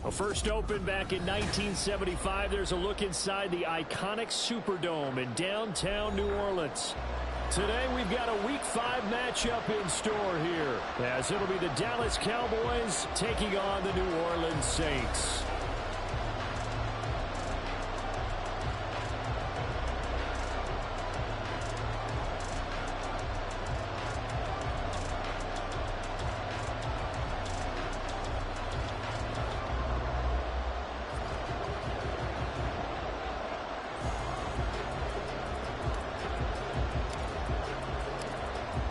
Well, first opened back in 1975, there's a look inside the iconic Superdome in downtown New Orleans. Today, we've got a Week 5 matchup in store here, as it'll be the Dallas Cowboys taking on the New Orleans Saints.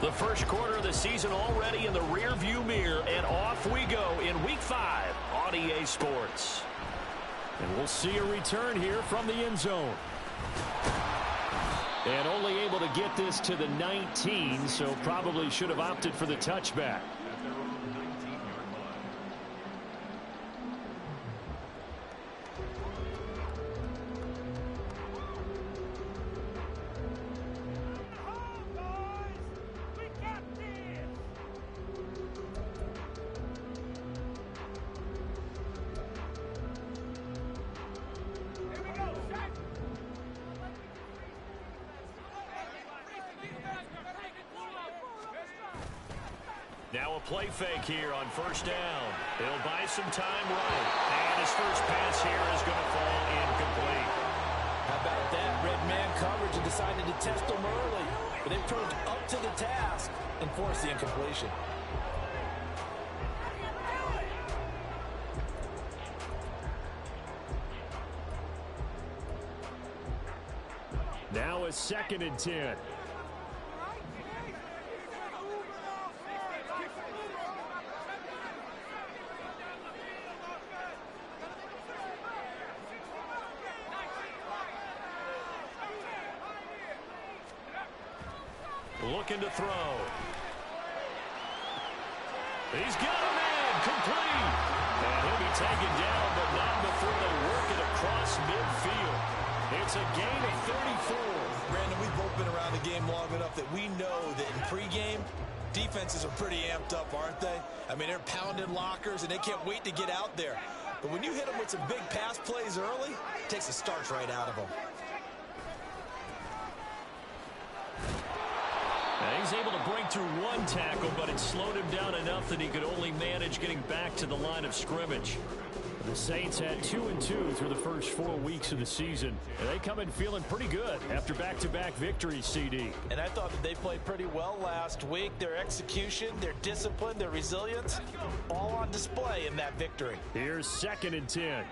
The first quarter of the season already in the rearview mirror, and off we go in Week 5 on EA Sports. And we'll see a return here from the end zone. And only able to get this to the 19, so probably should have opted for the touchback. Now a play fake here on first down. He'll buy some time right. And his first pass here is going to fall incomplete. How about that? Red man coverage and decided to test them early. But they proved up to the task and forced the incompletion. Now a 2nd and 10. Looking to throw. He's got him in. Complete. And he'll be taken down, but not before they work it across midfield. It's a gain of 34. Brandon, we've both been around the game long enough that we know that in pregame, defenses are pretty amped up, aren't they? I mean, they're pounding lockers, and they can't wait to get out there. But when you hit them with some big pass plays early, it takes the starch right out of them. He's able to break through one tackle, but it slowed him down enough that he could only manage getting back to the line of scrimmage. The Saints had 2-2 through the first 4 weeks of the season, and they come in feeling pretty good after back-to-back victories, CD. And I thought that they played pretty well last week. Their execution, their discipline, their resilience, all on display in that victory. Here's 2nd and 10.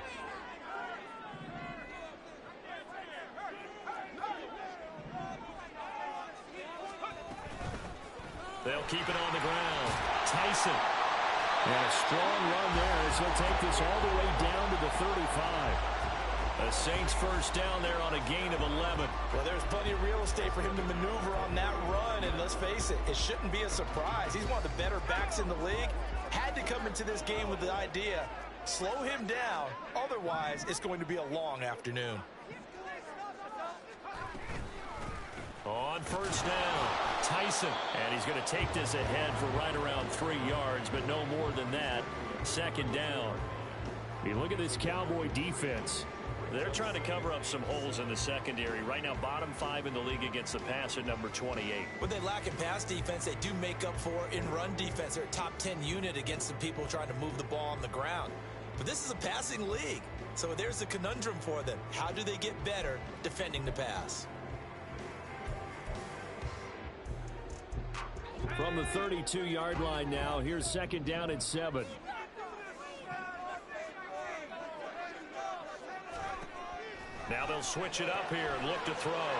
They'll keep it on the ground. Tyson. And a strong run there as he'll take this all the way down to the 35. The Saints first down there on a gain of 11. Well, there's plenty of real estate for him to maneuver on that run, and let's face it, it shouldn't be a surprise. He's one of the better backs in the league. Had to come into this game with the idea, slow him down, otherwise it's going to be a long afternoon. On first down, Tyson. And he's going to take this ahead for right around 3 yards, but no more than that. 2nd down. You look at this Cowboy defense. They're trying to cover up some holes in the secondary. Right now, bottom 5 in the league against the pass at number 28. What they lack in pass defense, they do make up for in run defense. They're a top 10 unit against the people trying to move the ball on the ground. But this is a passing league, so there's a conundrum for them. How do they get better defending the pass? From the 32-yard line now, here's 2nd down and 7. Now they'll switch it up here and look to throw.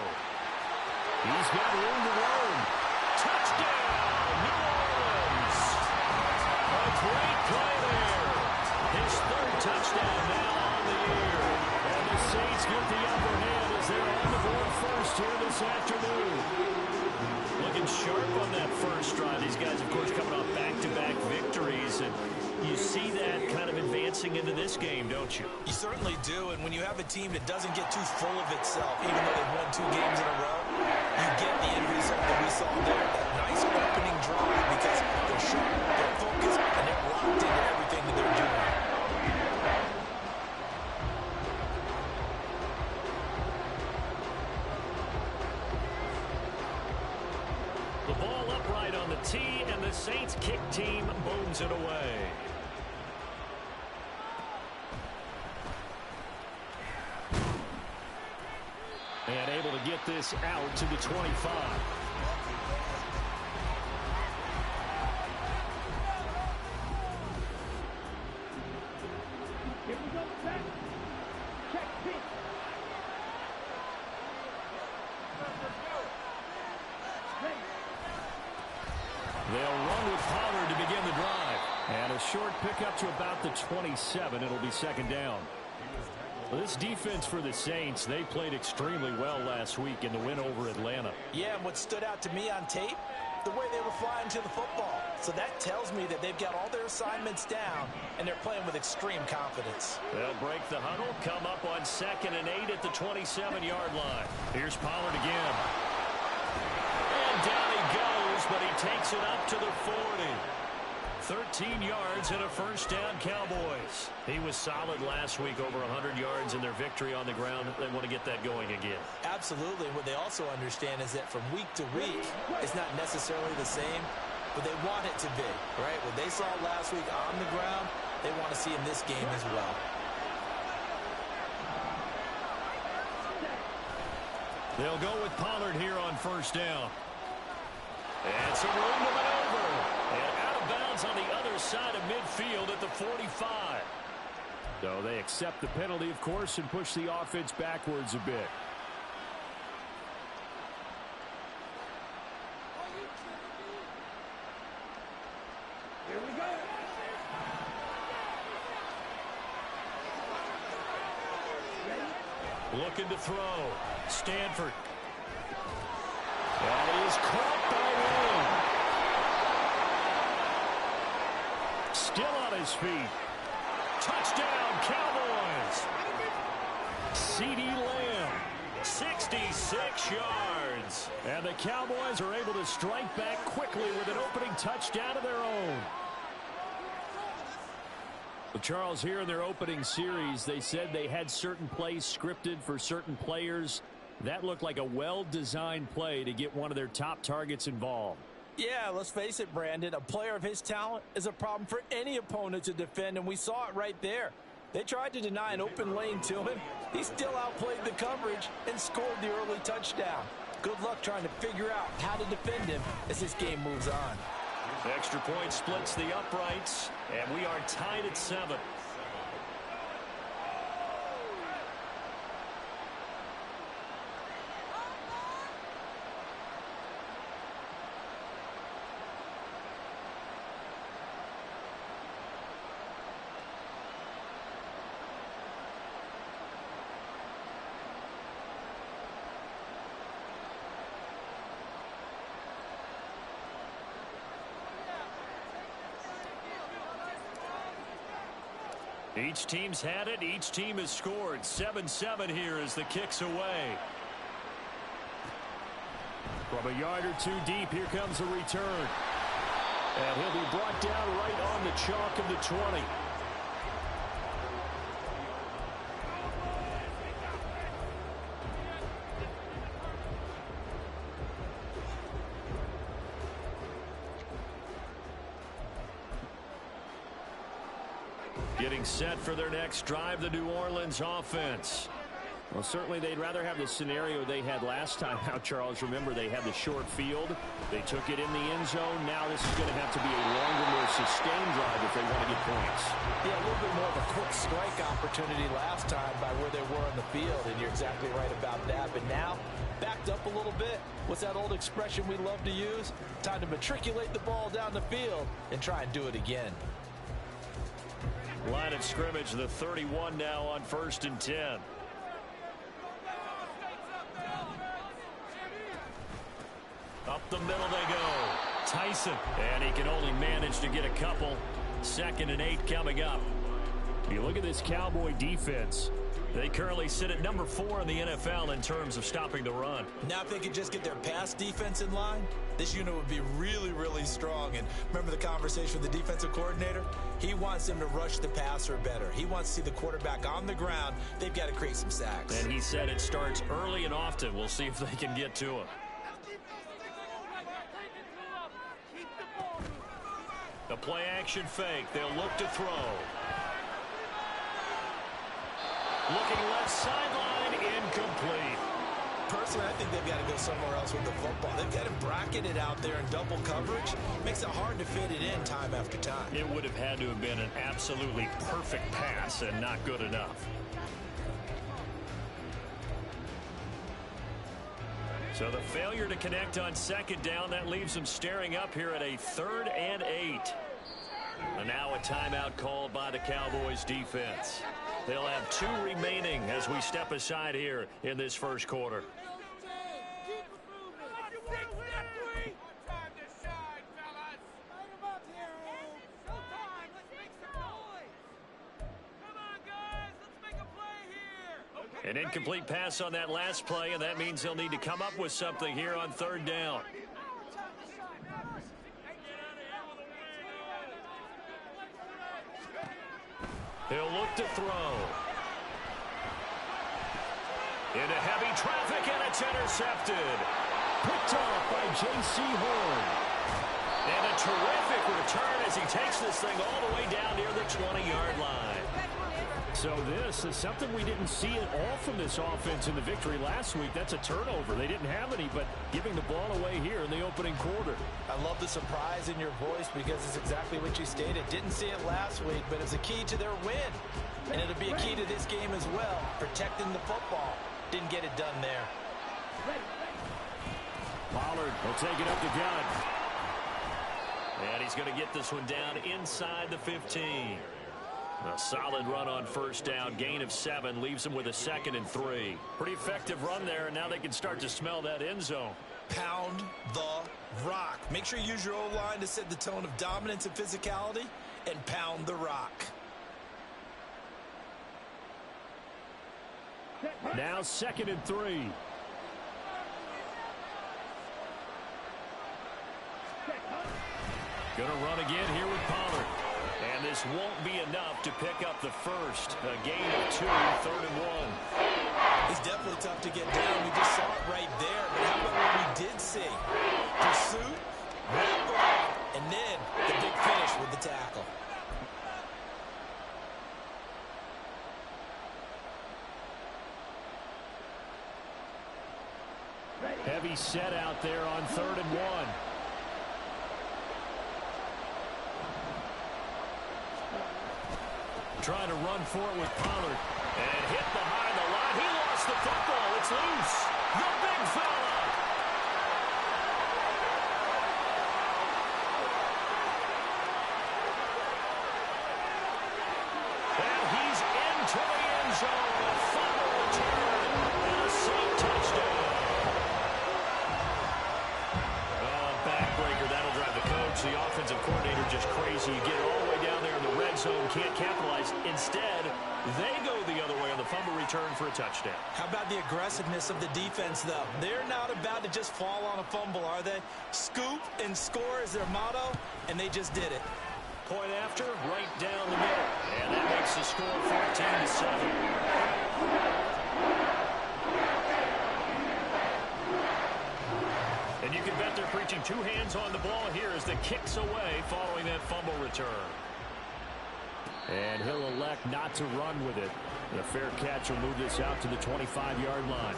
He's got room to run. Touchdown, New Orleans. A great play there. His 3rd touchdown now on the year. And the Saints get the upper hand as they're on the board first here this afternoon. Looking sharp on that first drive. These guys, of course, coming off back-to-back victories. And you see that kind of advancing into this game, don't you? You certainly do. And when you have a team that doesn't get too full of itself, even though they've won 2 games in a row, you get the end result that we saw there. That nice opening drive because they're sharp, they're focused, and they're locked into everything that they're doing. tee, and the Saints kick team booms it away. And able to get this out to the 25. They'll run with Pollard to begin the drive. And a short pickup to about the 27. It'll be second down. This defense for the Saints, they played extremely well last week in the win over Atlanta. Yeah, and what stood out to me on tape, the way they were flying to the football. So that tells me that they've got all their assignments down, and they're playing with extreme confidence. They'll break the huddle, come up on 2nd and 8 at the 27-yard line. Here's Pollard again. And down he goes, but he takes it up to the 40. 13 yards and a first down, Cowboys. He was solid last week, over 100 yards in their victory on the ground. They want to get that going again. Absolutely. What they also understand is that from week to week, it's not necessarily the same, but they want it to be, right? What they saw last week on the ground, they want to see in this game as well. They'll go with Pollard here on first down. And some room to maneuver. And out of bounds on the other side of midfield at the 45. So they accept the penalty, of course, and push the offense backwards a bit. Here we go. Looking to throw. Stanford. That is caught by Lamb. Still on his feet. Touchdown, Cowboys. CeeDee Lamb. 66 yards. And the Cowboys are able to strike back quickly with an opening touchdown of their own. Well, Charles, here in their opening series, they said they had certain plays scripted for certain players. That looked like a well-designed play to get one of their top targets involved. Yeah, let's face it, Brandon. A player of his talent is a problem for any opponent to defend, and we saw it right there. They tried to deny an open lane to him. He still outplayed the coverage and scored the early touchdown. Good luck trying to figure out how to defend him as this game moves on. Extra point splits the uprights, and we are tied at 7. Each team's had it. Each team has scored. 7-7 here as the kick's away. From a yard or two deep, here comes a return. And he'll be brought down right on the chalk of the 20. Getting set for their next drive, the New Orleans offense. Well, certainly they'd rather have the scenario they had last time. Now, Charles, remember, they had the short field. They took it in the end zone. Now this is going to have to be a longer, more sustained drive if they want to get points. Yeah, a little bit more of a quick strike opportunity last time by where they were on the field, and you're exactly right about that. But now, backed up a little bit. What's that old expression we love to use? Time to matriculate the ball down the field and try and do it again. Line of scrimmage, the 31 now on 1st and 10. Up the middle they go. Tyson. And he can only manage to get a couple. 2nd and 8 coming up. You look at this Cowboy defense. They currently sit at number 4 in the NFL in terms of stopping the run. Now if they could just get their pass defense in line, this unit would be really, really strong. And remember the conversation with the defensive coordinator? He wants them to rush the passer better. He wants to see the quarterback on the ground. They've got to create some sacks. And he said it starts early and often. We'll see if they can get to him. A play action fake. They'll look to throw. Looking left sideline, incomplete. Personally, I think they've got to go somewhere else with the football. They've got him bracketed out there in double coverage. Makes it hard to fit it in time after time. It would have had to have been an absolutely perfect pass and not good enough. So the failure to connect on second down, that leaves them staring up here at a 3rd and 8. And now a timeout called by the Cowboys defense. They'll have 2 remaining as we step aside here in this first quarter. An incomplete pass on that last play, and that means they'll need to come up with something here on 3rd down. He'll look to throw. Into heavy traffic, and it's intercepted. Picked off by J.C. Horn. And a terrific return as he takes this thing all the way down near the 20-yard line. So this is something we didn't see at all from this offense in the victory last week. That's a turnover. They didn't have any, but giving the ball away here in the opening quarter. I love the surprise in your voice because it's exactly what you stated. Didn't see it last week, but it's a key to their win. And it'll be a key to this game as well, protecting the football. Didn't get it done there. Pollard will take it up the gut. And he's going to get this one down inside the 15. A solid run on first down. Gain of 7 leaves them with a 2nd and 3. Pretty effective run there, and now they can start to smell that end zone. Pound the rock. Make sure you use your O-line to set the tone of dominance and physicality, and pound the rock. Now 2nd and 3. Gonna run again here with Pollard. And this won't be enough to pick up the first. A gain of 2, 3rd and 1. It's definitely tough to get down. We just saw it right there. But how about what we did see? Pursuit, wrap around, and then the big finish with the tackle. Heavy set out there on 3rd and 1. Trying to run for it with Pollard. And hit behind the line. He lost the football. It's loose. The big fella. And he's into the end zone. A final return. And a Saint touchdown. Backbreaker. That'll drive the coach. The offensive coordinator just crazy. You get it all the way down there in the red zone. Can't capitalize. Instead, they go the other way on the fumble return for a touchdown. How about the aggressiveness of the defense, though? They're not about to just fall on a fumble, are they? Scoop and score is their motto, and they just did it. Point after, right down the middle. And that makes the score 14-7. And you can bet they're preaching 2 hands on the ball here as the kick's away following that fumble return. And he'll elect not to run with it. And a fair catch will move this out to the 25-yard line.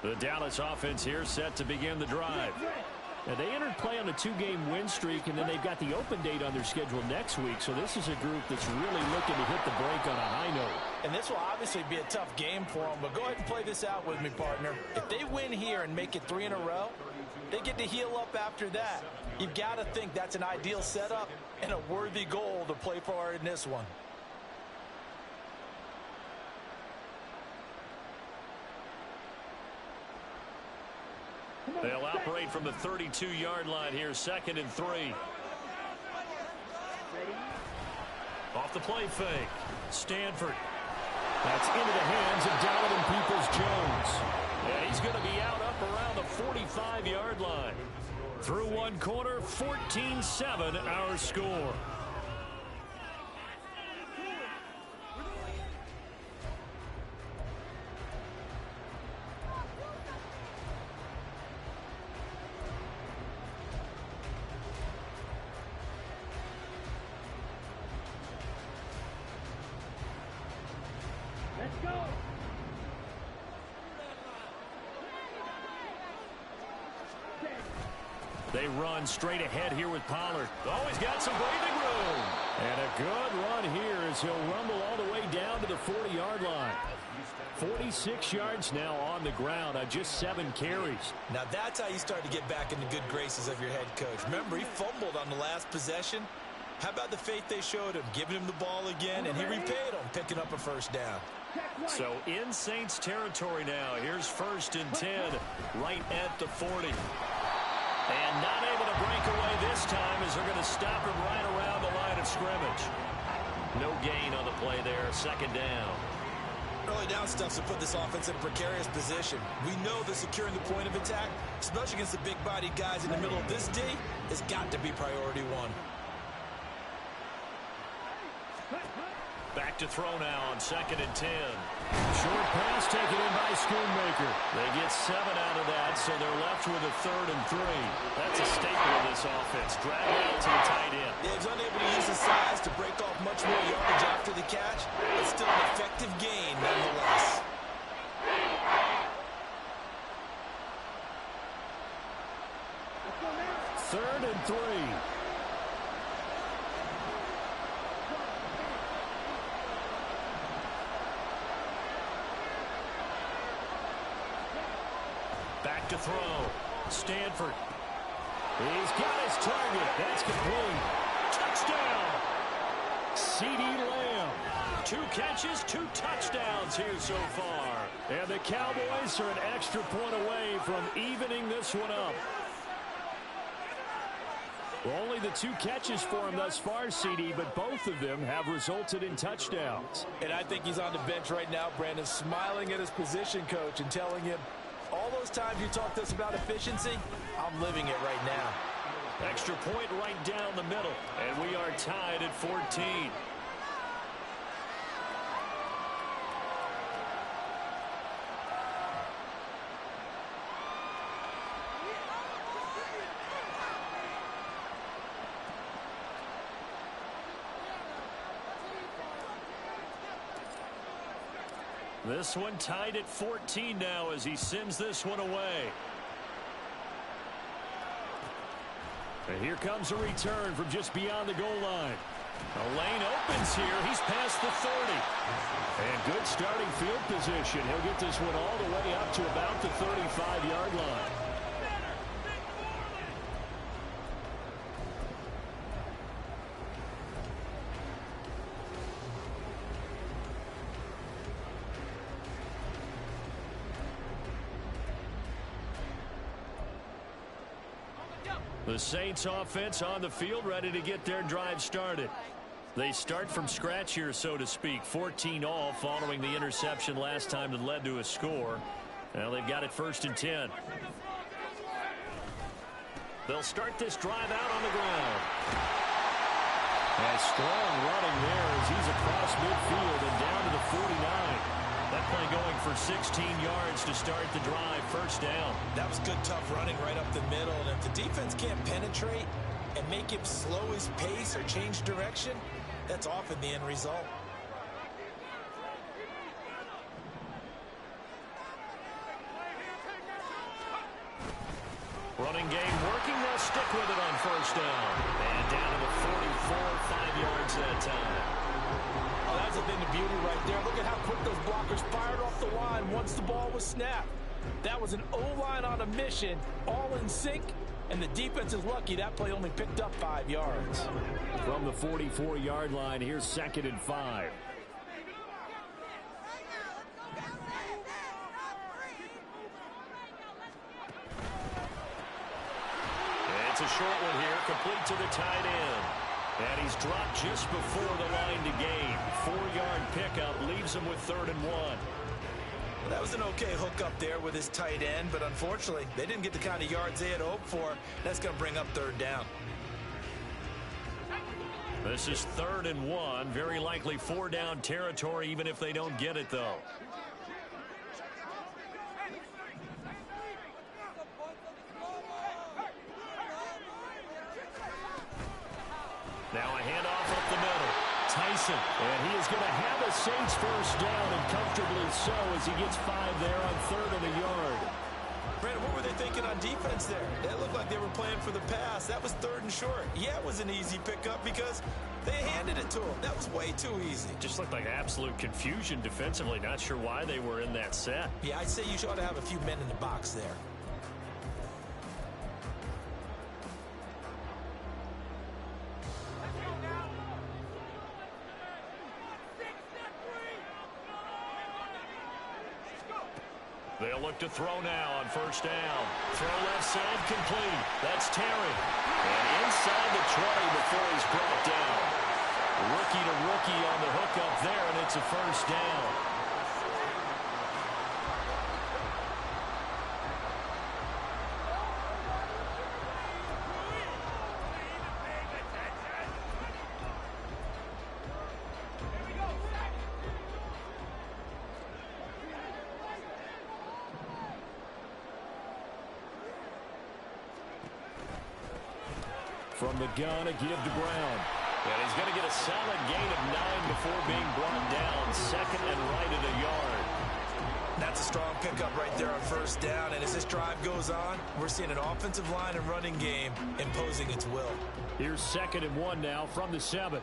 The Dallas offense here set to begin the drive. Now, they entered play on a 2-game win streak, and then they've got the open date on their schedule next week. So this is a group that's really looking to hit the break on a high note. And this will obviously be a tough game for them, but go ahead and play this out with me, partner. If they win here and make it 3 in a row, they get to heal up after that. You've got to think that's an ideal setup and a worthy goal to play for in this one. They'll operate from the 32-yard line here, 2nd and 3. Off the play fake. Stanford. That's into the hands of Donovan Peoples-Jones. And he's going to be out up around the 45-yard line. Through one quarter, 14-7 our score. Let's go. They run straight ahead here with Pollard. Oh, he's got some breathing room. And a good run here as he'll rumble all the way down to the 40-yard line. 46 yards now on the ground on just 7 carries. Now that's how you start to get back in the good graces of your head coach. Remember, he fumbled on the last possession. How about the faith they showed him, giving him the ball again, and he repaid them, picking up a first down. So in Saints territory now. Here's 1st and 10 right at the 40. And not able to break away this time as they're going to stop him right around the line of scrimmage. No gain on the play there. 2nd down. Early down stuff to put this offense in a precarious position. We know that securing the point of attack, especially against the big-bodied guys in the middle of this D, has got to be priority 1. Back to throw now on 2nd and 10. Short pass taken in by Schoonmaker. They get 7 out of that, so they're left with a 3rd and 3. That's a staple of this offense. Drag out to the tight end. Yeah, he's unable to use his size to break off much more yardage after the catch, but still an effective gain nonetheless. Third and 3. Back to throw. Stanford. He's got his target. That's complete. Touchdown. CeeDee Lamb. 2 catches, 2 touchdowns here so far. And the Cowboys are an extra point away from evening this one up. Only the 2 catches for him thus far, CD, but both of them have resulted in touchdowns. And I think he's on the bench right now, Brandon, smiling at his position coach and telling him, all those times you talked to us about efficiency, I'm living it right now. Extra point right down the middle. And we are tied at 14. This one tied at 14 now as he sends this one away. And here comes a return from just beyond the goal line. The lane opens here. He's past the 30. And good starting field position. He'll get this one all the way up to about the 35-yard line. The Saints offense on the field ready to get their drive started. They start from scratch here, so to speak. 14 all following the interception last time that led to a score. Now they've got it 1st and 10. They'll start this drive out on the ground. And strong running there as he's across midfield and down to the 49. That play going for 16 yards to start the drive. 1st down. That was good, tough running right up the middle. And if the defense can't penetrate and make him slow his pace or change direction, that's often the end result. Running game working. They'll stick with it on 1st down. And down to the 44, 5 yards that time. Oh, that's a thing of beauty right there. Look at how quick those blockers fired off the line once the ball was snapped. That was an O-line on a mission, all in sync, and the defense is lucky that play only picked up 5 yards. From the 44-yard line, here's 2nd and 5. It's a short one here, complete to the tight end. And he's dropped just before the line to gain. 4-yard pickup leaves them with 3rd and 1. Well, that was an okay hook up there with his tight end, but unfortunately, they didn't get the kind of yards they had hoped for. That's going to bring up 3rd down. This is 3rd and 1. Very likely 4-down territory, even if they don't get it, though. Now a handoff up the middle. Tyson. And he is going to have a Saints first down, and comfortably so, as he gets 5 there on 3rd and a yard. Brandon, what were they thinking on defense there? It looked like they were playing for the pass. That was 3rd and short. Yeah, it was an easy pickup because they handed it to him. That was way too easy. Just looked like absolute confusion defensively. Not sure why they were in that set. Yeah, I'd say you ought to have a few men in the box there. They'll look to throw now on 1st down. Throw left side complete. That's Terry. And inside the 20 before he's brought down. Rookie to rookie on the hook up there, and it's a 1st down. From the gun, a give to Brown. And he's going to get a solid gain of 9 before being brought down. 2nd and right at a yard. That's a strong pickup right there on 1st down. And as this drive goes on, we're seeing an offensive line and running game imposing its will. Here's 2nd and 1 now from the 7.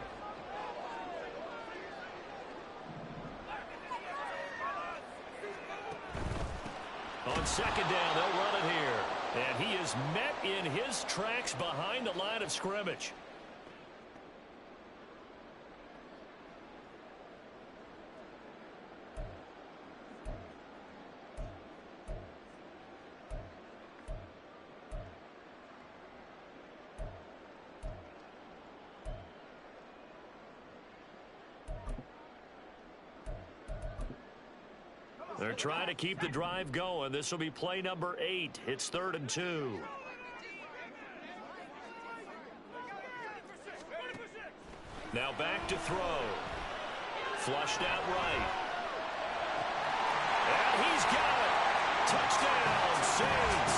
On 2nd down, they'll run it here. And he is met in his tracks behind the line of scrimmage. They're trying to keep the drive going. This will be play number 8. It's 3rd and 2. Now back to throw. Flushed out right. And he's got it. Touchdown, Saints.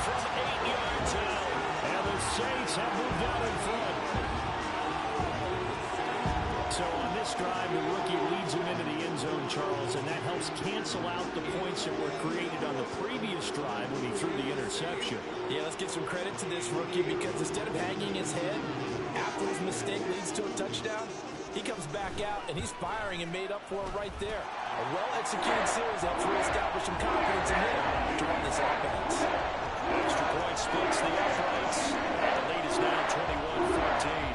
From 8 yards out. And the Saints have moved out in front. So on this drive, the rookie leads him into the end zone, Charles, and that helps cancel out the points that were created on the previous drive when he threw the interception. Yeah, let's give some credit to this rookie because instead of hanging his head after his mistake leads to a touchdown, he comes back out and he's firing and made up for it right there. A well-executed series helps reestablish some confidence in him to run this offense. Extra point splits the uprights. The lead is now 21-14.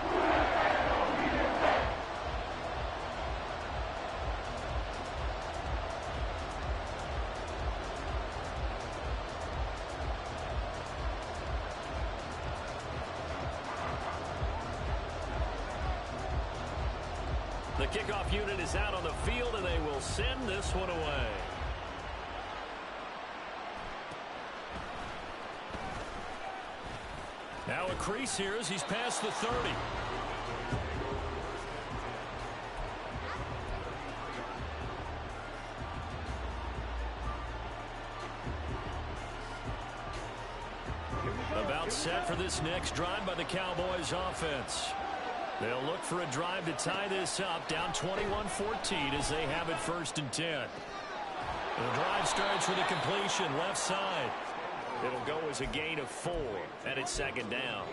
The kickoff unit is out on the field, and they will send this one away. Now a crease here as he's past the 30. About set for this next drive by the Cowboys offense. They'll look for a drive to tie this up, down 21-14 as they have it 1st and 10. The drive starts with a completion left side. It'll go as a gain of 4, and it's 2nd down.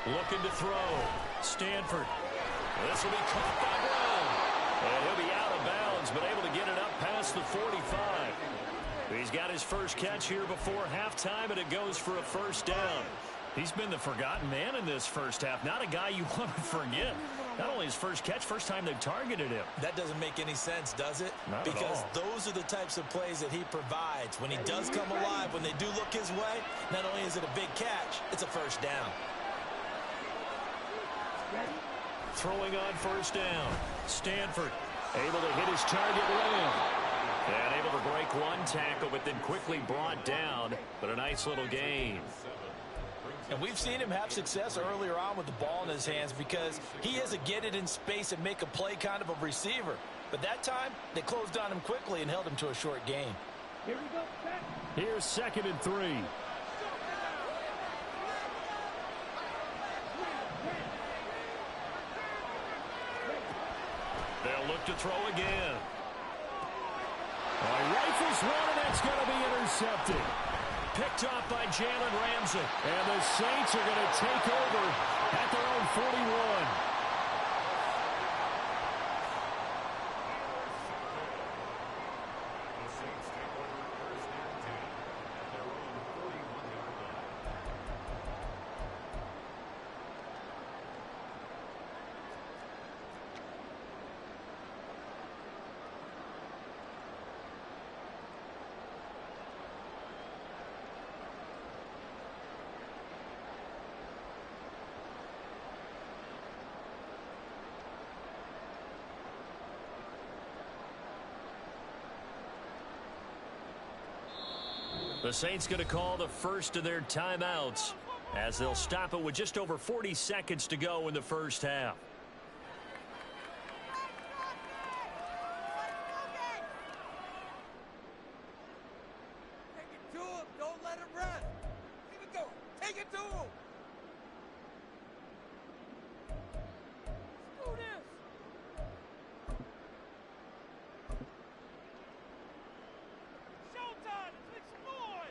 Looking to throw. Stanford. This will be caught by Brown. And he'll be out of bounds, but able to get it up past the 45. He's got his first catch here before halftime, and it goes for a 1st down. He's been the forgotten man in this first half. Not a guy you want to forget. Not only his first catch, first time they've targeted him. That doesn't make any sense, does it? Not because at all. Those are the types of plays that he provides. When he does come alive, when they do look his way, not only is it a big catch, it's a first down. Throwing on first down. Stanford able to hit his target Lamb. And able to break one tackle, but then quickly brought down. But a nice little gain. And we've seen him have success earlier on with the ball in his hands because he is a get it in space and make a play kind of a receiver. But that time, they closed on him quickly and held him to a short gain. Here we go. Here's 2nd and 3. They'll look to throw again. Rifles one, and that's going to be intercepted. Picked off by Jalen Ramsey. And the Saints are going to take over at their own 41. The Saints going to call the first of their timeouts as they'll stop it with just over 40 seconds to go in the first half. Take it to him. Don't let him run. Keep it going. Take it to him. Let's do this. Showtime. Let's explore.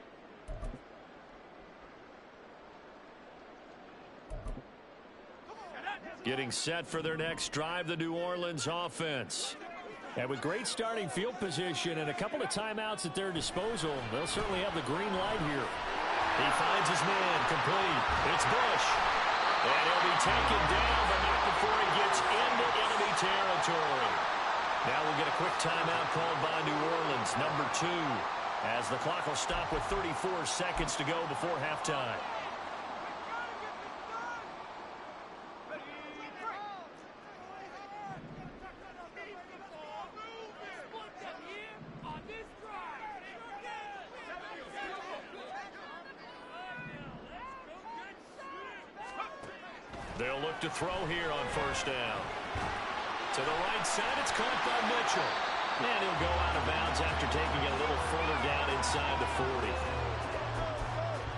Getting set for their next drive, the New Orleans offense. And with great starting field position and a couple of timeouts at their disposal, they'll certainly have the green light here. He finds his man complete. It's Bush. And he'll be taken down, but not before he gets into enemy territory. Now we'll get a quick timeout called by New Orleans, number 2, as the clock will stop with 34 seconds to go before halftime. They'll look to throw here on first down. To the right side, it's caught by Mitchell. And he'll go out of bounds after taking it a little further down inside the 40.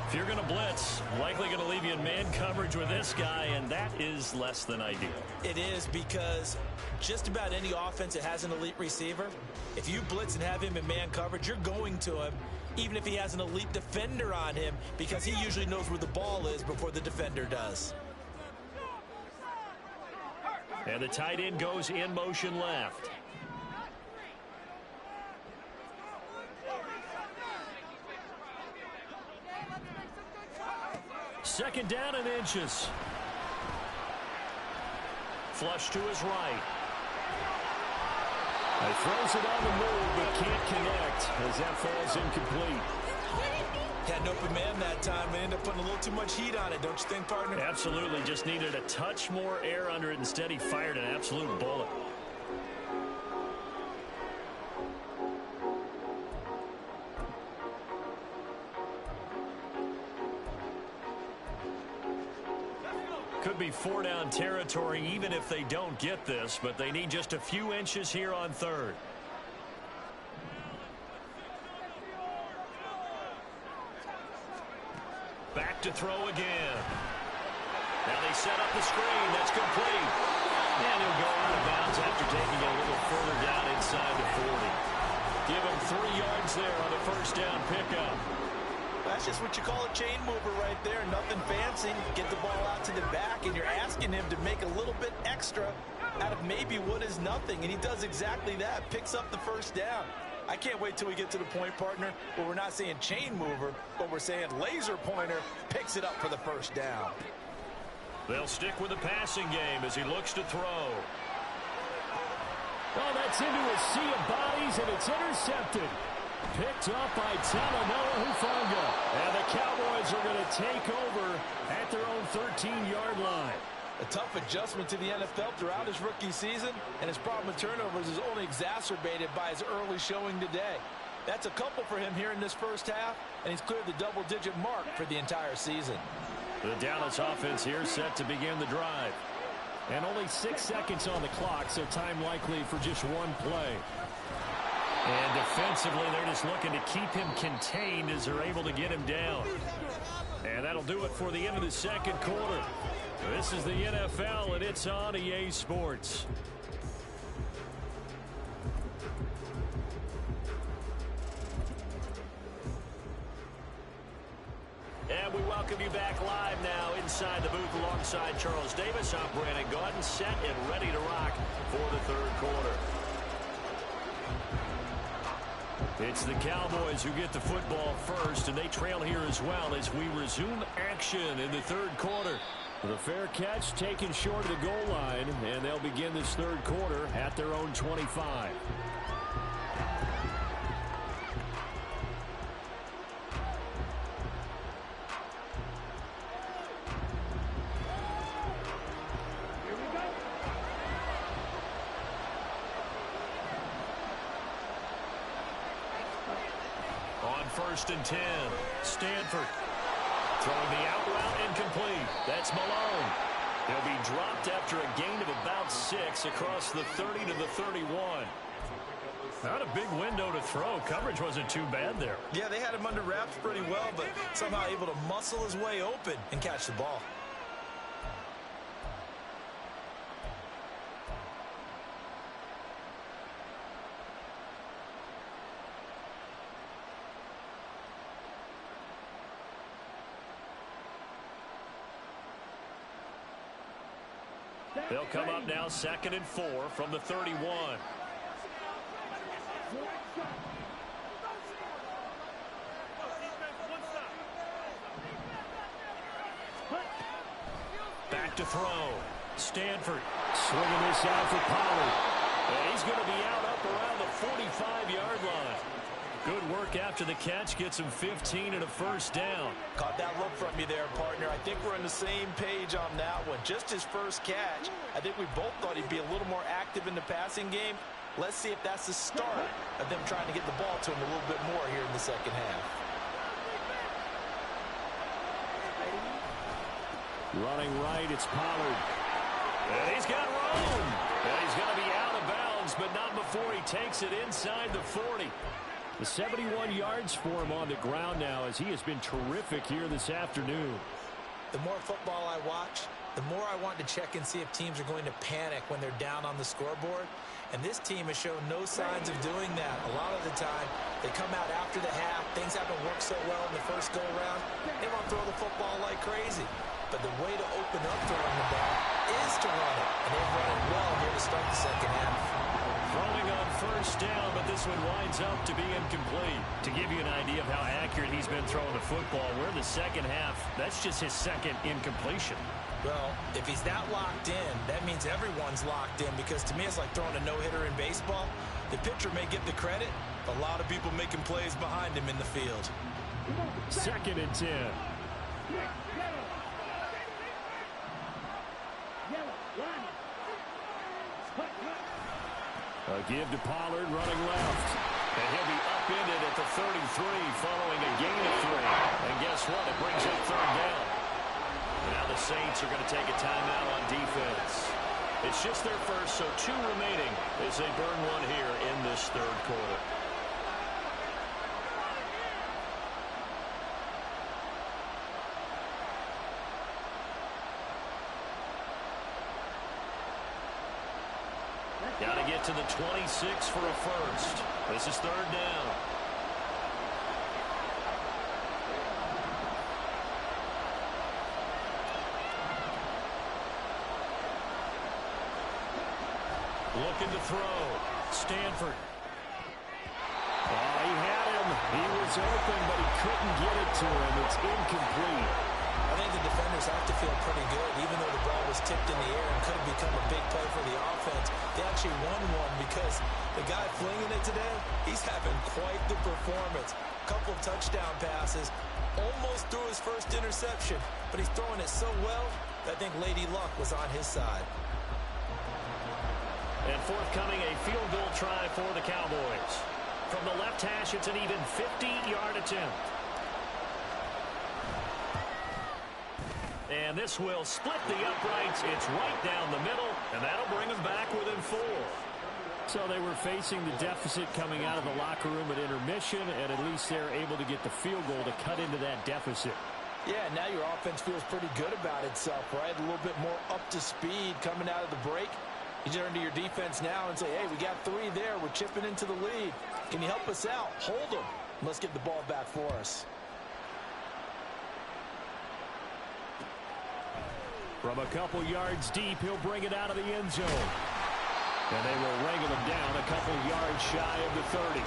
If you're going to blitz, likely going to leave you in man coverage with this guy, and that is less than ideal. It is because just about any offense that has an elite receiver, if you blitz and have him in man coverage, you're going to him, even if he has an elite defender on him, because he usually knows where the ball is before the defender does. And the tight end goes in motion left. Second down and inches. Flush to his right. He throws it on the move, but can't connect as that falls incomplete. Had an open man that time and ended up putting a little too much heat on it, don't you think, partner? Absolutely. Just needed a touch more air under it. Instead, he fired an absolute bullet. Could be 4-down territory even if they don't get this, but they need just a few inches here on third. Back to throw again. Now they set up the screen. That's complete. And he'll go out of bounds after taking it a little further down inside the 40. Give him 3 yards there on a first down pickup. That's just what you call a chain mover right there. Nothing fancy. Get the ball out to the back, and you're asking him to make a little bit extra out of maybe what is nothing. And he does exactly that. Picks up the first down. I can't wait till we get to the point, partner, where we're not saying chain mover, but we're saying laser pointer picks it up for the first down. They'll stick with the passing game as he looks to throw. Oh, that's into a sea of bodies, and it's intercepted. Picked up by Talanoa Hufanga. And the Cowboys are going to take over at their own 13-yard line. A tough adjustment to the NFL throughout his rookie season, and his problem with turnovers is only exacerbated by his early showing today. That's a couple for him here in this first half, and he's cleared the double-digit mark for the entire season. The Dallas offense here set to begin the drive. And only 6 seconds on the clock, so time likely for just one play. And defensively, they're just looking to keep him contained as they're able to get him down. And that'll do it for the end of the second quarter. This is the NFL, and it's on EA Sports. And we welcome you back live now inside the booth alongside Charles Davis. I'm Brandon Gaudin, set and ready to rock for the third quarter. It's the Cowboys who get the football first, and they trail here as well as we resume action in the third quarter. The fair catch taken short of the goal line, and they'll begin this third quarter at their own 25. On 1st and 10, Stanford. Throwing the out route incomplete. That's Malone. He'll be dropped after a gain of about 6 across the 30 to the 31. Not a big window to throw. Coverage wasn't too bad there. Yeah, they had him under wraps pretty well, but somehow able to muscle his way open and catch the ball. They'll come up now 2nd and 4 from the 31. Back to throw. Stanford. Swinging this out for Pollard. And he's going to be out up around the 45-yard line. Good work after the catch. Gets him 15 and a first down. Caught that look from you there, partner. I think we're on the same page on that one. Just his first catch. I think we both thought he'd be a little more active in the passing game. Let's see if that's the start of them trying to get the ball to him a little bit more here in the second half. Running right, it's Pollard. And he's got room. And he's going to be out of bounds, but not before he takes it inside the 40. The 71 yards for him on the ground now, as he has been terrific here this afternoon. The more football I watch, the more I want to check and see if teams are going to panic when they're down on the scoreboard. And this team has shown no signs of doing that. A lot of the time, they come out after the half. Things haven't worked so well in the first go-around. They want to throw the football like crazy. But the way to open up throwing the ball is to run it. And they've run it well here to start the second half. Throwing on first down, but this one winds up to be incomplete. To give you an idea of how accurate he's been throwing the football, we're in the second half. That's just his second incompletion. Well, if he's that locked in, that means everyone's locked in, because to me it's like throwing a no-hitter in baseball. The pitcher may get the credit, but a lot of people making plays behind him in the field. 2nd and 10. A give to Pollard, running left. And he'll be upended at the 33 following a gain of 3. And guess what? It brings up 3rd down. Now the Saints are going to take a timeout on defense. It's just their first, so 2 remaining as they burn one here in this third quarter. Got to get to the 26 for a first. This is 3rd down. Looking to throw. Stanford. Oh, he had him. He was open, but he couldn't get it to him. It's incomplete. I think the defenders have to feel pretty good. Even though the ball was tipped in the air and could have become a big play for the offense, they actually won one because the guy flinging it today, he's having quite the performance. Couple touchdown passes, almost threw his first interception, but he's throwing it so well that I think Lady Luck was on his side. And forthcoming, a field goal try for the Cowboys. From the left hash, it's an even 50-yard attempt. And this will split the uprights. It's right down the middle, and that'll bring them back within 4. So they were facing the deficit coming out of the locker room at intermission, and at least they're able to get the field goal to cut into that deficit. Yeah, now your offense feels pretty good about itself, right? A little bit more up to speed coming out of the break. You turn to your defense now and say, hey, we got 3 there. We're chipping into the lead. Can you help us out? Hold them. Let's get the ball back for us. From a couple yards deep, he'll bring it out of the end zone. And they will wrangle him down a couple yards shy of the 30.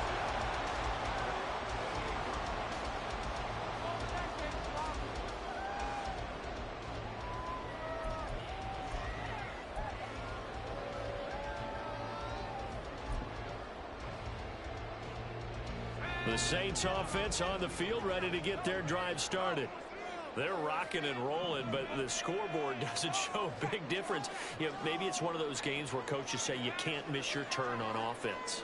The Saints offense on the field, ready to get their drive started. They're rocking and rolling, but the scoreboard doesn't show a big difference. You know, maybe it's one of those games where coaches say you can't miss your turn on offense.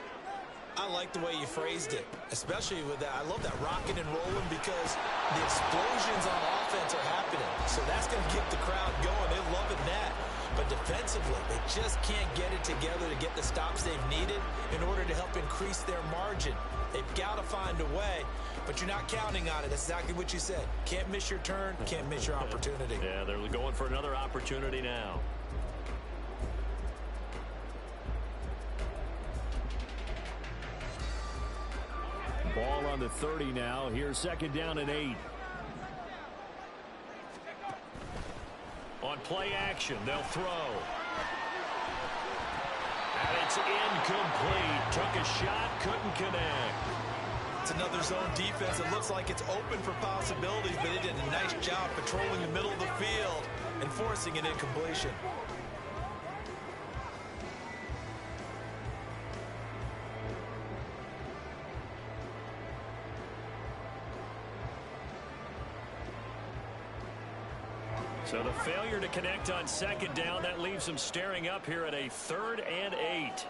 I like the way you phrased it, especially with that. I love that rocking and rolling because the explosions on offense are happening. So that's going to get the crowd going. They're loving that. But defensively, they just can't get it together to get the stops they've needed in order to help increase their margin. They've got to find a way, but you're not counting on it. That's exactly what you said. Can't miss your turn, can't miss your opportunity. Yeah, they're going for another opportunity now. Ball on the 30 now. Here's 2nd down and 8. On play action, they'll throw. And it's incomplete. Took a shot, couldn't connect. It's another zone defense. It looks like it's open for possibilities, but they did a nice job patrolling the middle of the field and forcing an incompletion. So the failure to connect on 2nd down, that leaves them staring up here at a 3rd and 8.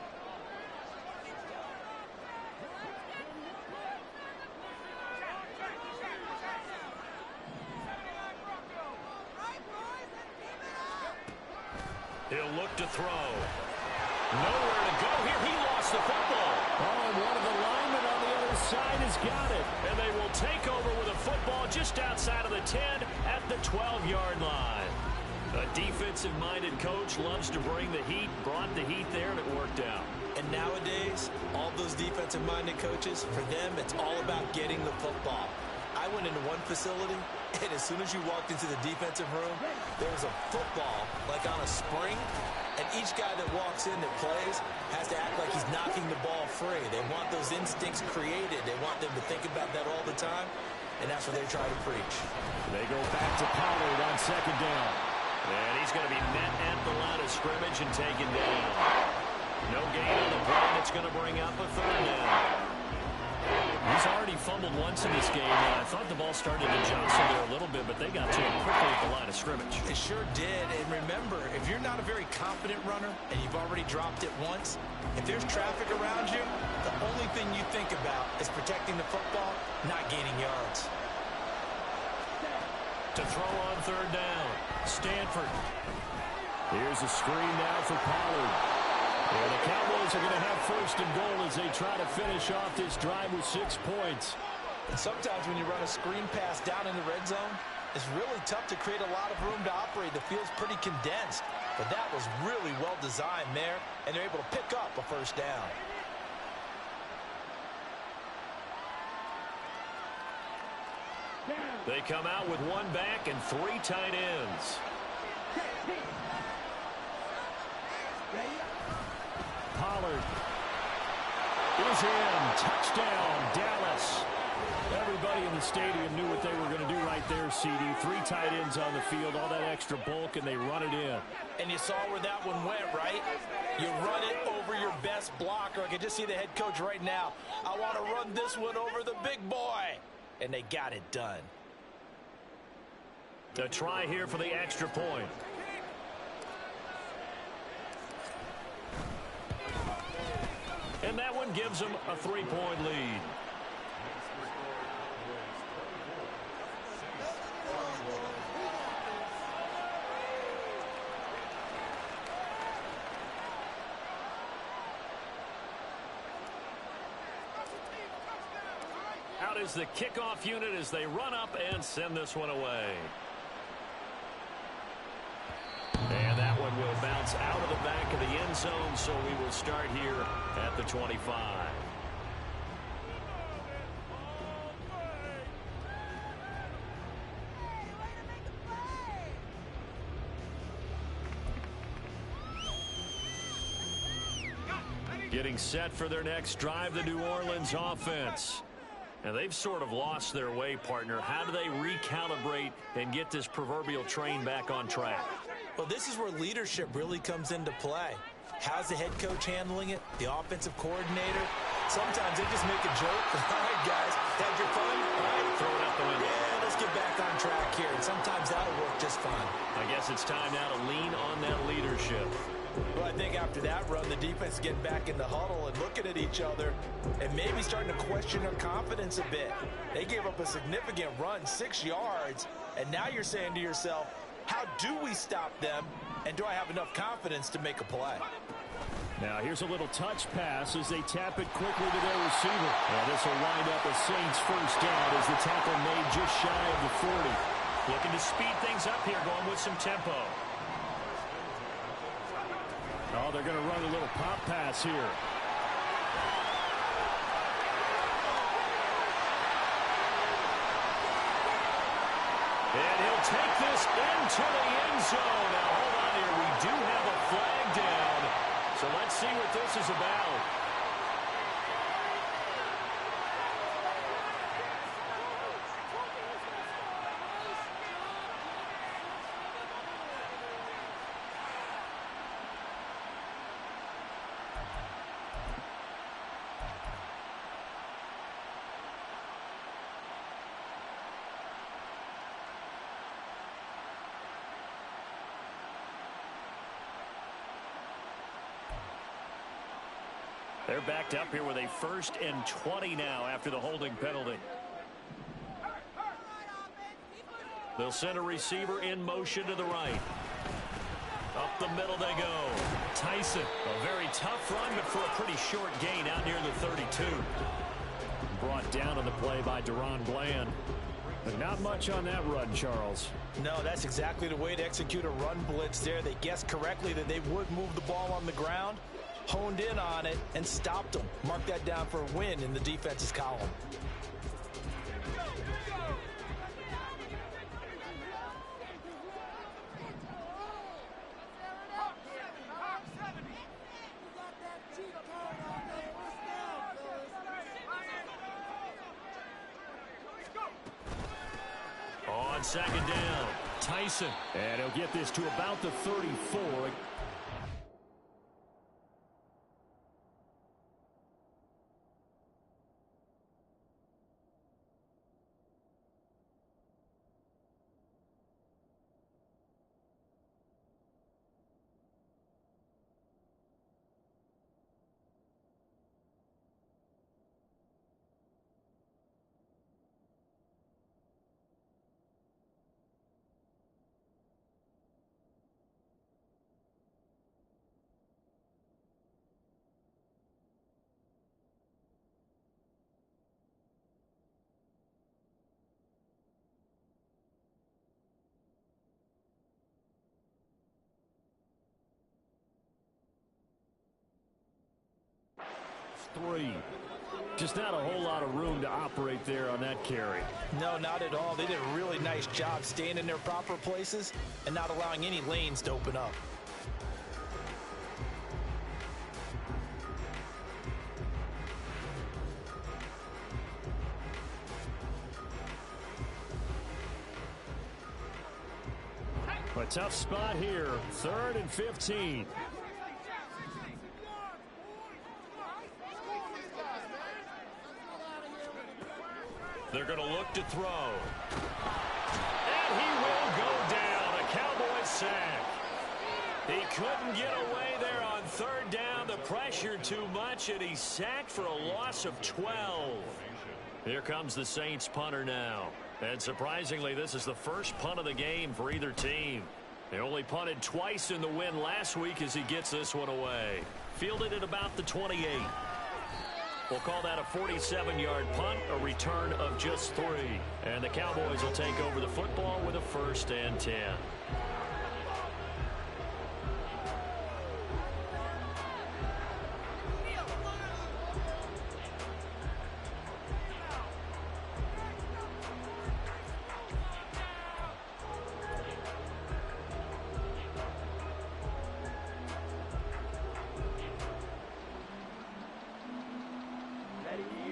He'll look to throw. Nowhere to go here. He lost the football. Oh, and one of the linemen on the other side has got it. And they will take over with a football just outside of the 10 at the 12-yard line. A defensive-minded coach loves to bring the heat, brought the heat there, and it worked out. And nowadays, all those defensive-minded coaches, for them, it's all about getting the football. I went into one facility, and as soon as you walked into the defensive room, there was a football, like on a spring, and each guy that walks in that plays has to act like he's knocking the ball free. They want those instincts created. They want them to think about that all the time, and that's what they try to preach. They go back to Pollard on 2nd down. And he's going to be met at the line of scrimmage and taken down. No gain on the play. It's going to bring up a 3rd down. He's already fumbled once in this game. I thought the ball started to jostle there a little bit, but they got to him quickly at the line of scrimmage. It sure did. And remember, if you're not a very confident runner and you've already dropped it once, if there's traffic around you, the only thing you think about is protecting the football, not gaining yards. To throw on 3rd down, Stanford. Here's a screen now for Pollard. And the Cowboys are going to have 1st and goal as they try to finish off this drive with 6 points. And sometimes when you run a screen pass down in the red zone, it's really tough to create a lot of room to operate. The field's pretty condensed. But that was really well designed there, and they're able to pick up a 1st down. They come out with 1 back and 3 tight ends. Pollard is in. Touchdown, Dallas. Everybody in the stadium knew what they were going to do right there, CD. 3 tight ends on the field, all that extra bulk, and they run it in. And you saw where that one went, right? You run it over your best blocker. I can just see the head coach right now. I want to run this one over the big boy. And they got it done. A try here for the extra point. And that one gives them a 3-point lead. Out is the kickoff unit as they run up and send this one away. And that one will bounce out of the back of the end zone, so we will start here at the 25. Getting set for their next drive, the New Orleans offense. And they've sort of lost their way, partner. How do they recalibrate and get this proverbial train back on track? Well, this is where leadership really comes into play. How's the head coach handling it? The offensive coordinator? Sometimes they just make a joke. All right, guys, had your fun? All right, throw it out the window. Yeah, let's get back on track here. And sometimes that'll work just fine. I guess it's time now to lean on that leadership. Well, I think after that run, the defense is getting back in the huddle and looking at each other and maybe starting to question their confidence a bit. They gave up a significant run, 6 yards, and now you're saying to yourself, how do we stop them, and do I have enough confidence to make a play? Now here's a little touch pass as they tap it quickly to their receiver. Well, this will wind up a Saints first down as the tackle made just shy of the 40. Looking to speed things up here, going with some tempo. Oh, they're going to run a little pop pass here. And he'll take this into the end zone. Now, hold on here. We do have a flag down. So let's see what this is about. They're backed up here with a 1st and 20 now after the holding penalty. They'll send a receiver in motion to the right. Up the middle they go. Tyson, a very tough run, but for a pretty short gain out near the 32. Brought down on the play by Deron Bland. But not much on that run, Charles. No, that's exactly the way to execute a run blitz there. They guessed correctly that they would move the ball on the ground, honed in on it, and stopped them. Mark that down for a win in the defense's column. On 2nd down, Tyson. And he'll get this to about the 34. Three. Just not a whole lot of room to operate there on that carry. No, not at all. They did a really nice job staying in their proper places and not allowing any lanes to open up. A tough spot here. 3rd and 15. They're going to look to throw. And he will go down. A Cowboys sack. He couldn't get away there on 3rd down. The pressure too much, and he's sacked for a loss of 12. Here comes the Saints punter now. And surprisingly, this is the first punt of the game for either team. They only punted twice in the win last week as he gets this one away. Fielded at about the 28. We'll call that a 47-yard punt, a return of just 3. And the Cowboys will take over the football with a 1st and 10.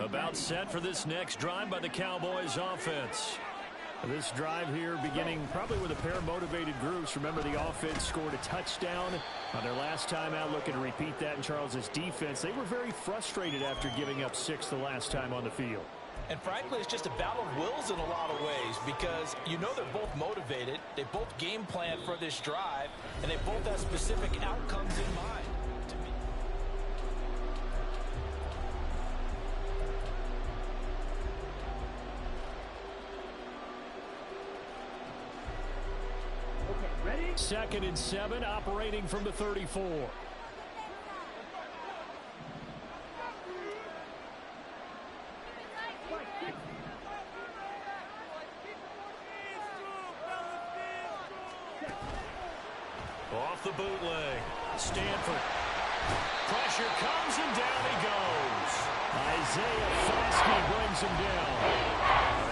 About set for this next drive by the Cowboys offense. This drive here beginning probably with a pair of motivated groups. Remember, the offense scored a touchdown on their last time out, looking to repeat that in Charles's defense. They were very frustrated after giving up 6 the last time on the field. And frankly, it's just a battle of wills in a lot of ways because you know they're both motivated. They both game plan for this drive, and they both have specific outcomes in mind. Ready? 2nd and 7, operating from the 34. Off the bootleg. Stanford. Pressure comes and down he goes. Isaiah Foskey brings him down.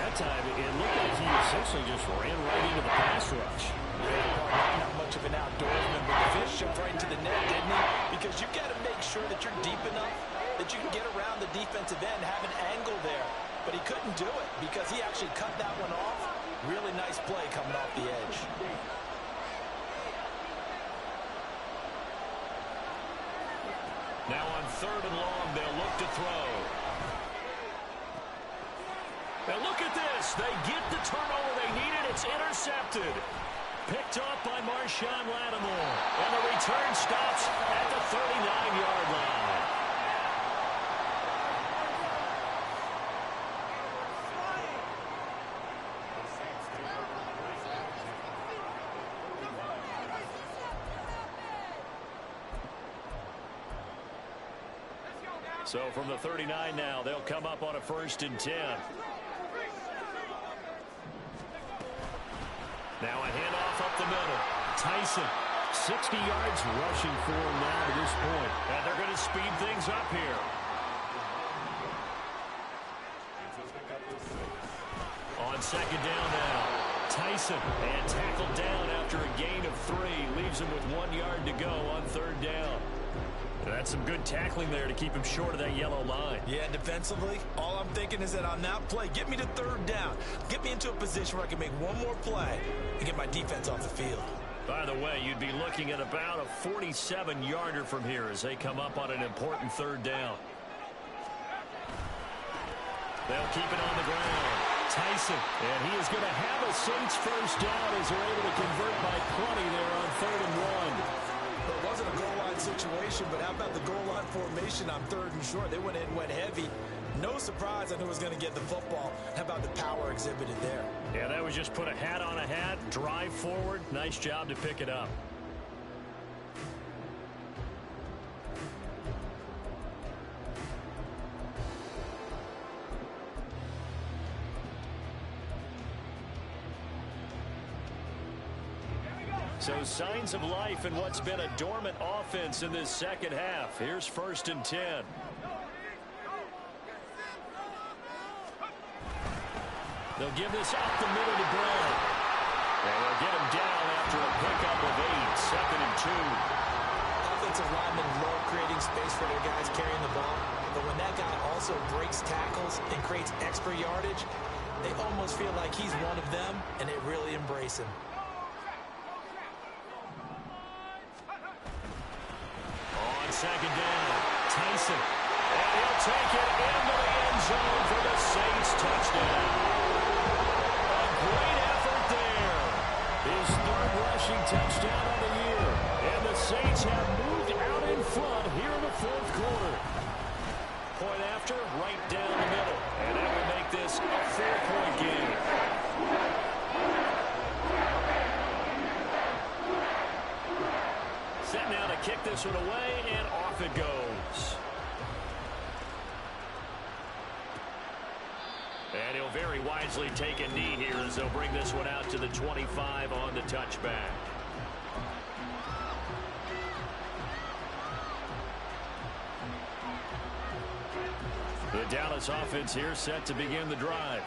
That time it looked like he essentially just ran right into the pass rush. Not much of an outdoorsman, but the fish jumped right into the net, didn't he? Because you've got to make sure that you're deep enough that you can get around the defensive end, have an angle there. But he couldn't do it because he actually cut that one off. Really nice play coming off the edge. Now on 3rd and long, they'll look to throw. And look at this. They get the turnover they needed. It's intercepted. Picked up by Marshawn Lattimore. And the return stops at the 39-yard line. So from the 39 now, they'll come up on a 1st and 10. Now a handoff up the middle. Tyson. 60 yards rushing for him now to this point. And they're going to speed things up here. On 2nd down now. Tyson. And tackled down after a gain of 3. Leaves him with 1 yard to go on 3rd down. That's some good tackling there to keep him short of that yellow line. Yeah, defensively, all I'm thinking is that on that play, get me to 3rd down. Get me into a position where I can make one more play and get my defense off the field. By the way, you'd be looking at about a 47-yarder from here as they come up on an important 3rd down. They'll keep it on the ground. Tyson. And he is going to have a Saints 1st down as they're able to convert by plenty there on 3rd and 1. It wasn't a goal line situation, but how about the goal line formation on 3rd and short? They went in, went heavy. No surprise on who was going to get the football. How about the power exhibited there? Yeah, that was just put a hat on a hat, drive forward. Nice job to pick it up. So signs of life in what's been a dormant offense in this 2nd half. Here's 1st and 10. They'll give this up the middle to Brown. And they'll get him down after a pickup of 8. 2nd and 2. Offensive linemen love creating space for their guys carrying the ball. But when that guy also breaks tackles and creates extra yardage, they almost feel like he's one of them, and they really embrace him. second down. Tyson. And he'll take it into the end zone for the Saints touchdown. A great effort there. His third rushing touchdown on the year. And the Saints have moved out in front here in the fourth quarter. Point after, right down the middle. And that will make this a 4-point game. Set now to kick this one away, and off it goes. And he'll very wisely take a knee here as they'll bring this one out to the 25 on the touchback. The Dallas offense here set to begin the drive.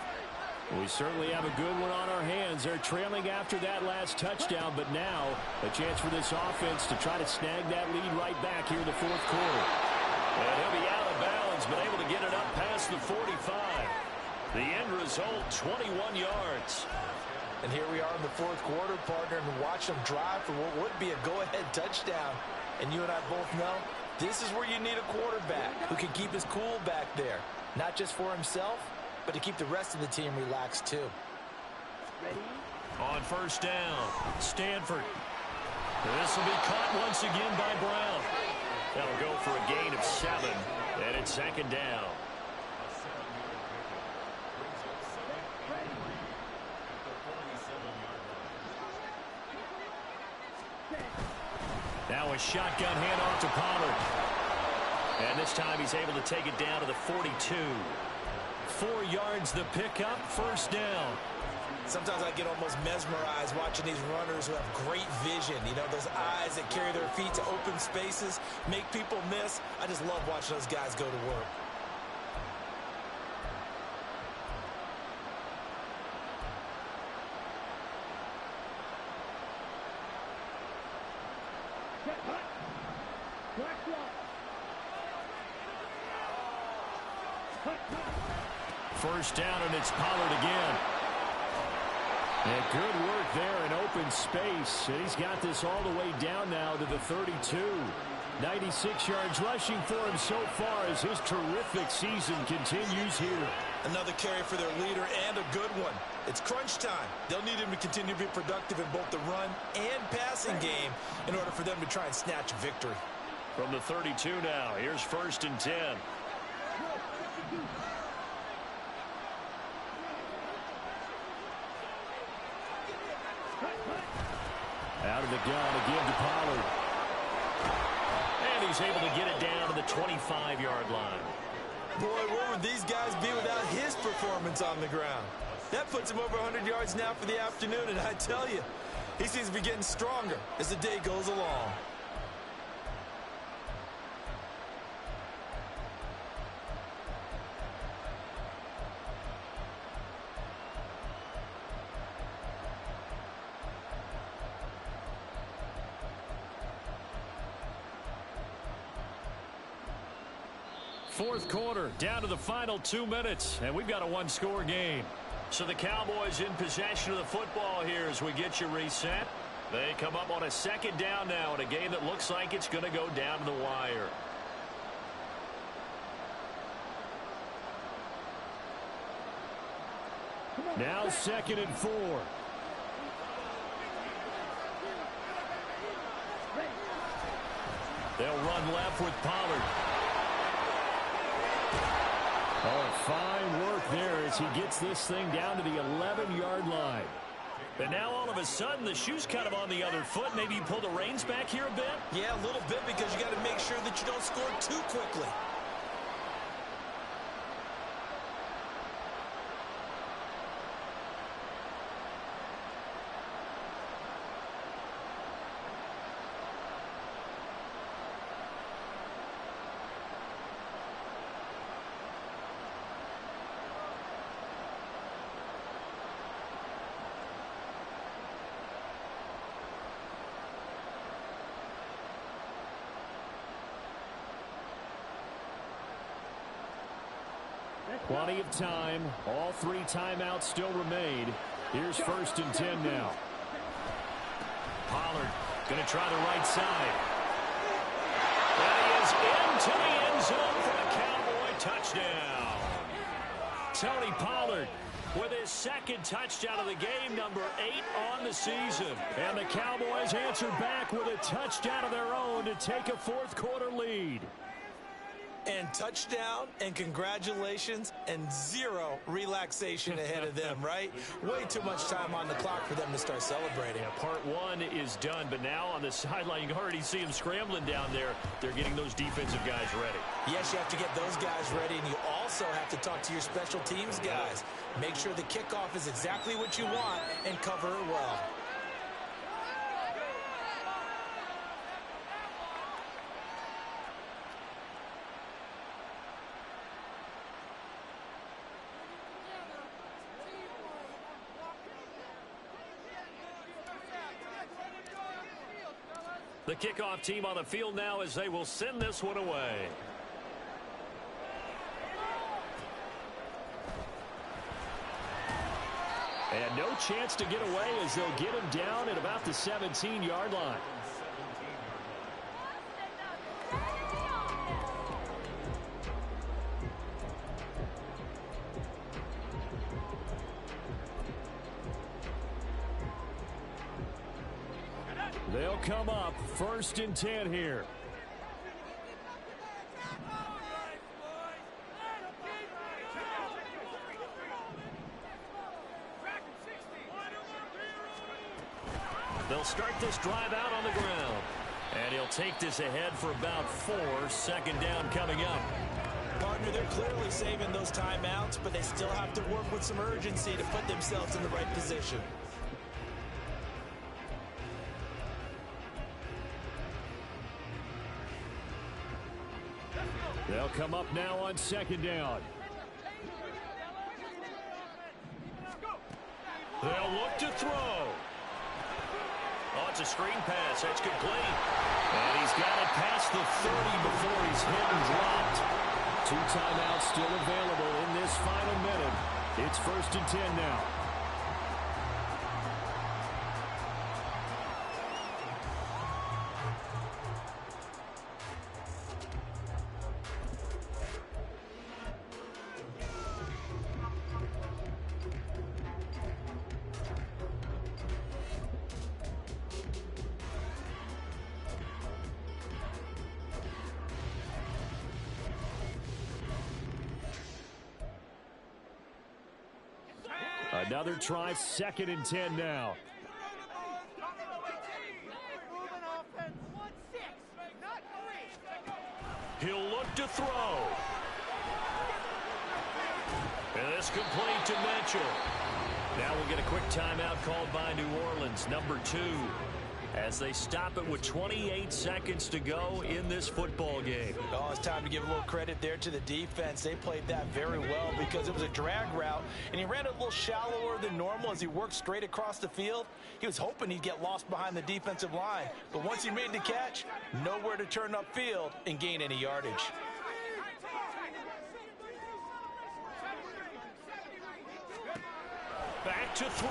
We certainly have a good one on our hands. They're trailing after that last touchdown, but now a chance for this offense to try to snag that lead right back here in the fourth quarter. And he'll be out of bounds, but able to get it up past the 45. The end result, 21 yards. And here we are in the fourth quarter, partner, and watch them drive for what would be a go-ahead touchdown. And you and I both know this is where you need a quarterback who can keep his cool back there. Not just for himself, but to keep the rest of the team relaxed too. Ready? On first down, Stanford. This will be caught once again by Brown. That'll go for a gain of 7, and it's second down. Now a shotgun handoff to Pollard. And this time he's able to take it down to the 42. 4 yards the pickup, first down. Sometimes I get almost mesmerized watching these runners who have great vision. You know, those eyes that carry their feet to open spaces, make people miss. I just love watching those guys go to work. First down, and it's Pollard again. And good work there in open space. And he's got this all the way down now to the 32. 96 yards rushing for him so far as his terrific season continues here. Another carry for their leader and a good one. It's crunch time. They'll need him to continue to be productive in both the run and passing game in order for them to try and snatch victory. From the 32 now, here's first and 10. Out of the gun again to Pollard. And he's able to get it down to the 25-yard line. Boy, where would these guys be without his performance on the ground? That puts him over 100 yards now for the afternoon, and I tell you, he seems to be getting stronger as the day goes along. Fourth quarter, down to the final 2 minutes, and we've got a one-score game. So the Cowboys in possession of the football here as we get you reset. They come up on a second down now in a game that looks like it's going to go down to the wire. Now 2nd and 4. They'll run left with Pollard. Oh, fine work there as he gets this thing down to the 11-yard line. And now all of a sudden the shoe's kind of on the other foot. Maybe you pull the reins back here a bit? Yeah, a little bit because you got to make sure that you don't score too quickly. Plenty of time. All 3 timeouts still remain. Here's first and 10 now. Pollard going to try the right side. And he is into the end zone for a Cowboy touchdown. Tony Pollard with his second touchdown of the game, number 8 on the season. And the Cowboys answer back with a touchdown of their own to take a fourth-quarter lead. And touchdown and congratulations and zero relaxation ahead of them, right? Way too much time on the clock for them to start celebrating. Yeah, part one is done, but now on the sideline, you can already see them scrambling down there. They're getting those defensive guys ready. Yes, you have to get those guys ready, and you also have to talk to your special teams guys. Make sure the kickoff is exactly what you want and cover it well. The kickoff team on the field now as they will send this one away. And no chance to get away as they'll get him down at about the 17-yard line. They'll come up 1st and 10 here. They'll start this drive out on the ground. And he'll take this ahead for about 4. Second down coming up. Partner, they're clearly saving those timeouts, but they still have to work with some urgency to put themselves in the right position. They'll come up now on 2nd down. They'll look to throw. Oh, it's a screen pass. That's complete. And he's got it past the 30 before he's hit and dropped. 2 timeouts still available in this final minute. It's 1st and 10 now. Another try, 2nd and 10 now. He'll look to throw. And it's complete to Mitchell. Now we'll get a quick timeout called by New Orleans, number 2, as they stop it with 28 seconds to go in this football game. Oh, it's time to give a little credit there to the defense. They played that very well because it was a drag route, and he ran it a little shallower than normal as he worked straight across the field. He was hoping he'd get lost behind the defensive line, but once he made the catch, nowhere to turn upfield and gain any yardage. Back to throw.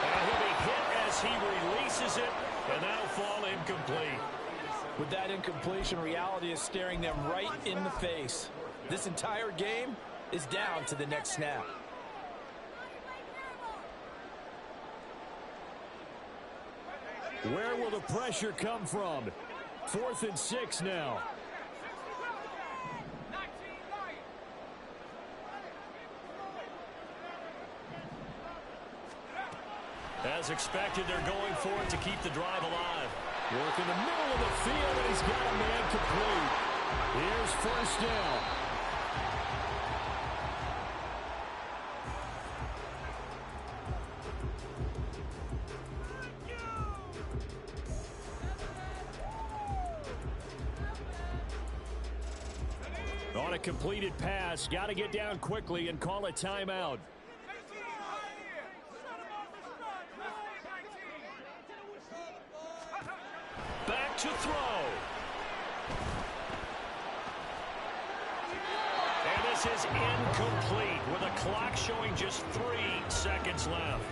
And he'll be hit as he releases it, and that'll fall incomplete. With that incompletion, reality is staring them right in the face. This entire game is down to the next snap. Where will the pressure come from? 4th and 6 now. As expected, they're going for it to keep the drive alive. Work in the middle of the field, and he's got a man complete. Here's 1st down. On a completed pass, got to get down quickly and call a timeout. Back to throw. And this is incomplete with a clock showing just 3 seconds left.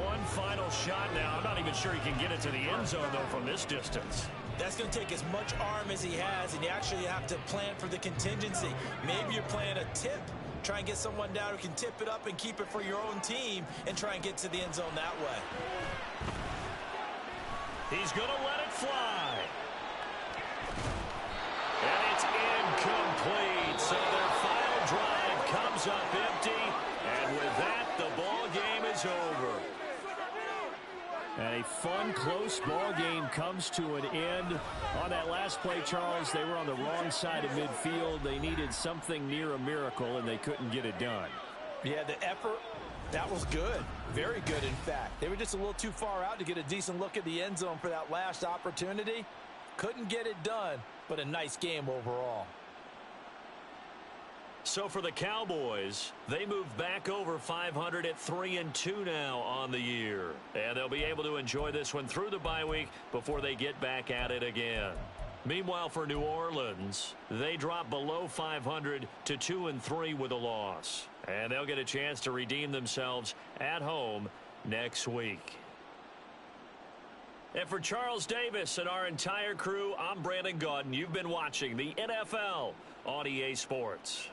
One final shot now. I'm not even sure he can get it to the end zone, though, from this distance. That's going to take as much arm as he has, and you actually have to plan for the contingency. Maybe you're playing a tip. Try and get someone down who can tip it up and keep it for your own team and try and get to the end zone that way. He's going to let it fly. And it's incomplete. So their final drive comes up empty. And with that, the ball game is over. And a fun, close ball game comes to an end. On that last play, Charles, they were on the wrong side of midfield. They needed something near a miracle, and they couldn't get it done. Yeah, the effort, that was good. Very good, in fact. They were just a little too far out to get a decent look at the end zone for that last opportunity. Couldn't get it done, but a nice game overall. So for the Cowboys, they move back over 500 at 3-2 now on the year. And they'll be able to enjoy this one through the bye week before they get back at it again. Meanwhile, for New Orleans, they drop below 500 to 2-3 with a loss. And they'll get a chance to redeem themselves at home next week. And for Charles Davis and our entire crew, I'm Brandon Gaudin. You've been watching the NFL on EA Sports.